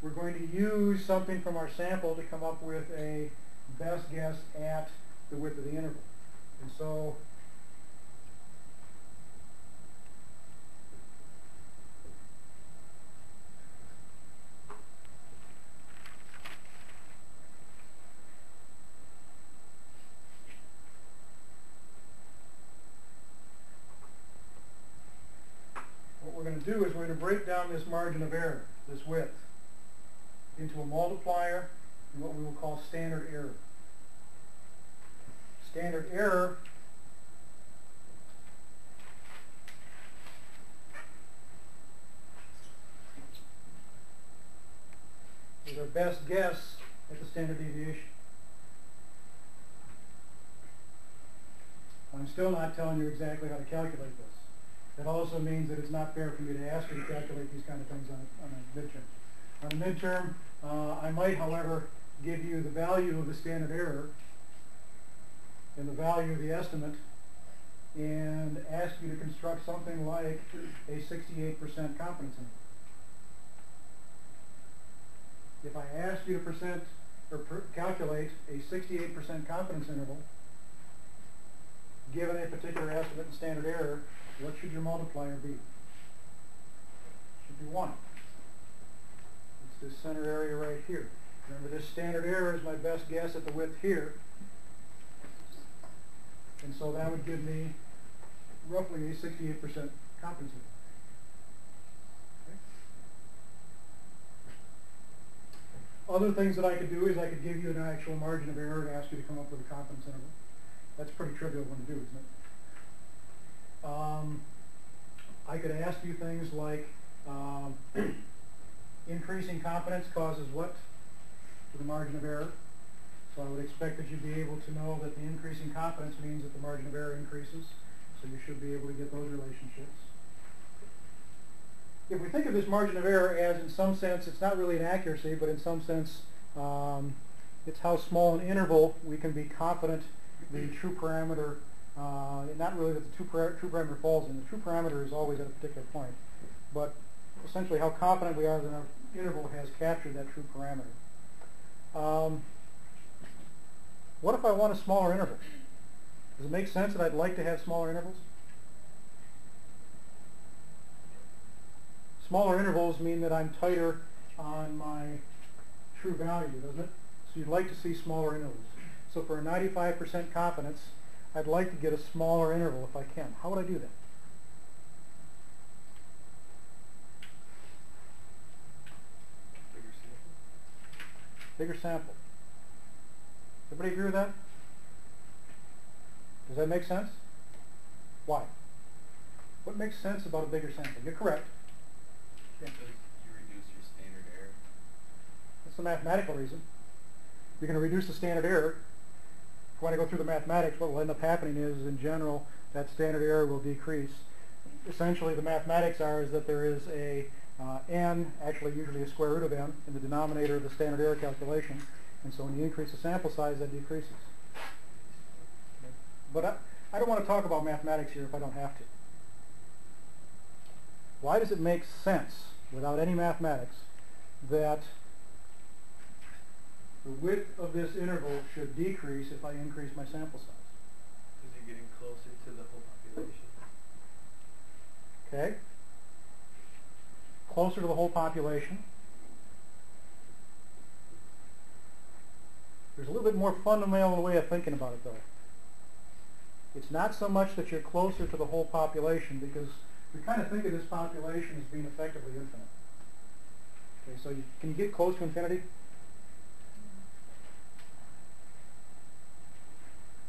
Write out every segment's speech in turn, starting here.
we're going to use something from our sample to come up with a best guess at the width of the interval. And so what we're going to do is we're going to break down this margin of error, this width, into a multiplier and what we will call standard error. Standard error is our best guess at the standard deviation. I'm still not telling you exactly how to calculate this. That also means that it's not fair for me to ask you to calculate these kind of things on a midterm. On a midterm, I might, however, give you the value of the standard error and the value of the estimate and ask you to construct something like a 68% confidence interval. If I ask you to calculate a 68% confidence interval, given a particular estimate and standard error, what should your multiplier be? It should be 1. It's this center area right here. Remember, this standard error is my best guess at the width here. And so that would give me roughly a 68% confidence interval. Okay. Other things that I could do is I could give you an actual margin of error and ask you to come up with a confidence interval. That's a pretty trivial one to do, isn't it? I could ask you things like increasing confidence causes what to the margin of error? So I would expect that you'd be able to know that the increasing confidence means that the margin of error increases. So you should be able to get those relationships. If we think of this margin of error as, in some sense, it's not really an accuracy, but in some sense, it's how small an interval we can be confident the true parameter, not really that the true parameter falls in. The true parameter is always at a particular point, but essentially how confident we are that our interval has captured that true parameter. What if I want a smaller interval? Does it make sense that I'd like to have smaller intervals? Smaller intervals mean that I'm tighter on my true value, doesn't it? So you'd like to see smaller intervals. So for a 95% confidence, I'd like to get a smaller interval if I can. How would I do that? Bigger sample. Everybody agree with that? Does that make sense? Why? What makes sense about a bigger sample? You're correct. Yeah. You reduce your standard error. That's the mathematical reason. You're going to reduce the standard error. If you want to go through the mathematics, what will end up happening is, in general, that standard error will decrease. Essentially, the mathematics is that there is a n, actually usually a square root of n, in the denominator of the standard error calculation. And so when you increase the sample size, that decreases. But I don't want to talk about mathematics here if I don't have to. Why does it make sense, without any mathematics, that the width of this interval should decrease if I increase my sample size? Because you're getting closer to the whole population. Okay? Closer to the whole population. There's a little bit more fundamental way of thinking about it, though. It's not so much that you're closer to the whole population, because we kind of think of this population as being effectively infinite. Okay, so can you get close to infinity?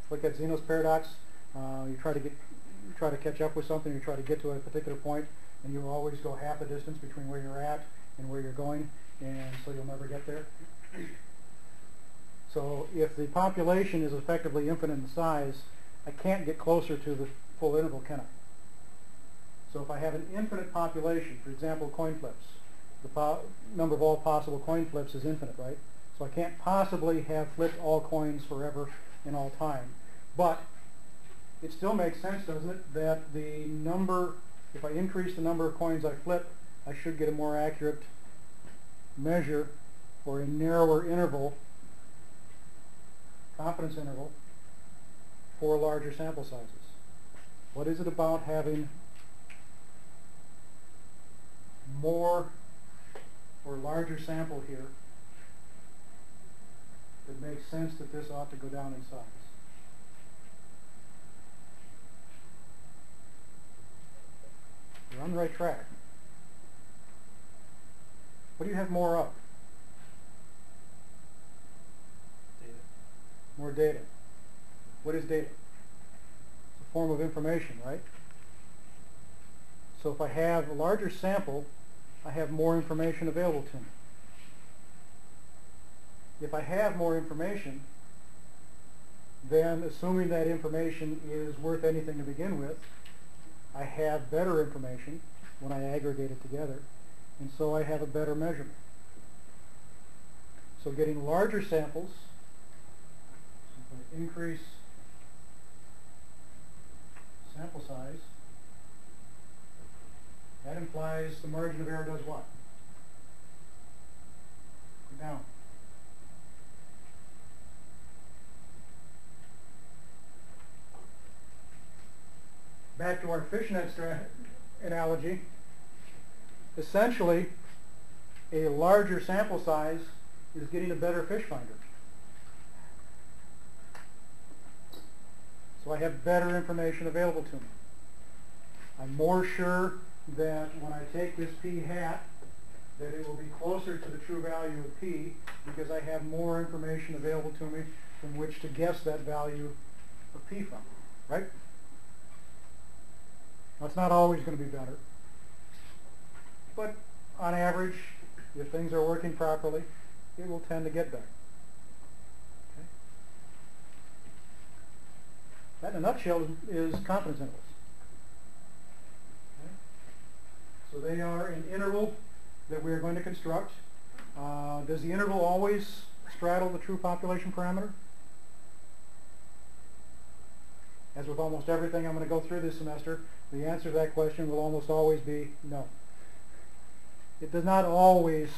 Look at Zeno's paradox. You try to catch up with something. You try to get to a particular point, and you always go half the distance between where you're at and where you're going, and so you'll never get there. So if the population is effectively infinite in size, I can't get closer to the full interval, can I? So if I have an infinite population, for example, coin flips, the number of all possible coin flips is infinite, right? So I can't possibly have flipped all coins forever in all time. But it still makes sense, doesn't it, that the number, if I increase the number of coins I flip, I should get a more accurate measure for a narrower interval, confidence interval, for larger sample sizes? What is it about having more or larger sample here that makes sense that this ought to go down in size? You're on the right track. What do you have more of? Data. More data. What is data? It's a form of information, right? So if I have a larger sample, I have more information available to me. If I have more information, then assuming that information is worth anything to begin with, I have better information when I aggregate it together, and so I have a better measurement. So getting larger samples, so if I increase sample size, that implies the margin of error does what? Go down. Back to our fishnet analogy, essentially a larger sample size is getting a better fish finder. So I have better information available to me. I'm more sure that when I take this p hat that it will be closer to the true value of p because I have more information available to me from which to guess that value of p from, right? Now, it's not always going to be better, but on average, if things are working properly, it will tend to get better. Okay? That, in a nutshell, is confidence intervals. Okay? So they are an interval that we are going to construct. Does the interval always straddle the true population parameter? As with almost everything I'm going to go through this semester, the answer to that question will almost always be no. It does not always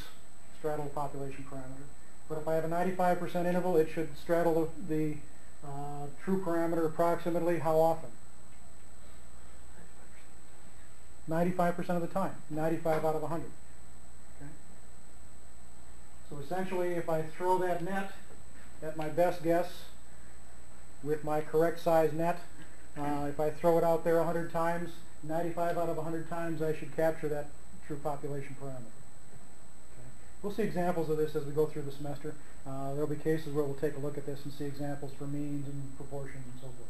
straddle the population parameter. But if I have a 95% interval, it should straddle the true parameter approximately how often? 95% of the time. 95 out of 100. Okay? So essentially, if I throw that net at my best guess with my correct size net, if I throw it out there 100 times, 95 out of 100 times I should capture that true population parameter. Okay. We'll see examples of this as we go through the semester. There will be cases where we'll take a look at this and see examples for means and proportions and so forth.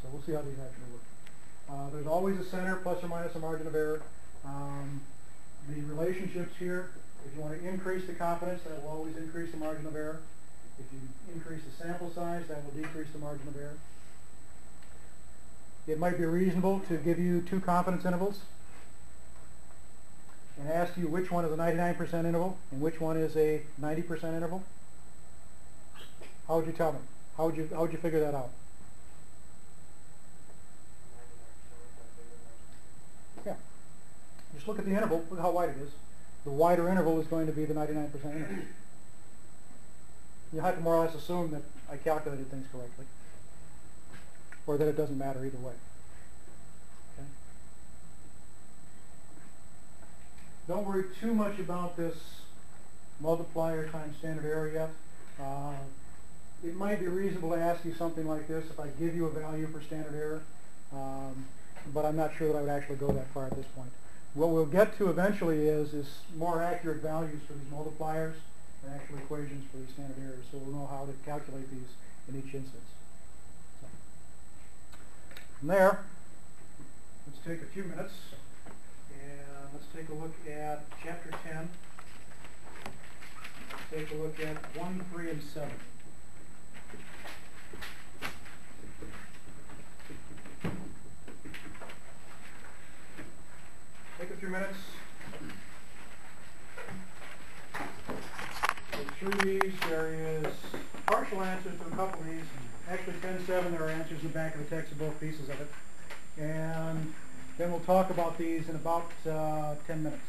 So we'll see how these actually work. There's always a center plus or minus a margin of error. The relationships here, if you want to increase the confidence, that will always increase the margin of error. If you increase the sample size, that will decrease the margin of error. It might be reasonable to give you two confidence intervals and ask you which one is a 99% interval and which one is a 90% interval. How would you tell me? How would you figure that out? Yeah. Just look at the interval. Look how wide it is. The wider interval is going to be the 99% interval. You have to more or less assume that I calculated things correctly, or that it doesn't matter either way. Okay? Don't worry too much about this multiplier times standard error yet. It might be reasonable to ask you something like this if I give you a value for standard error, but I'm not sure that I would actually go that far at this point. What we'll get to eventually is more accurate values for these multipliers and actual equations for these standard errors, so we'll know how to calculate these in each instance. So, from there, let's take a few minutes and let's take a look at Chapter 10. Let's take a look at 1, 3, and 7. Take a few minutes. Go through these. There is partial answers to a couple of these. Actually, 10-7, there are answers in the back of the text of both pieces of it. And then we'll talk about these in about 10 minutes.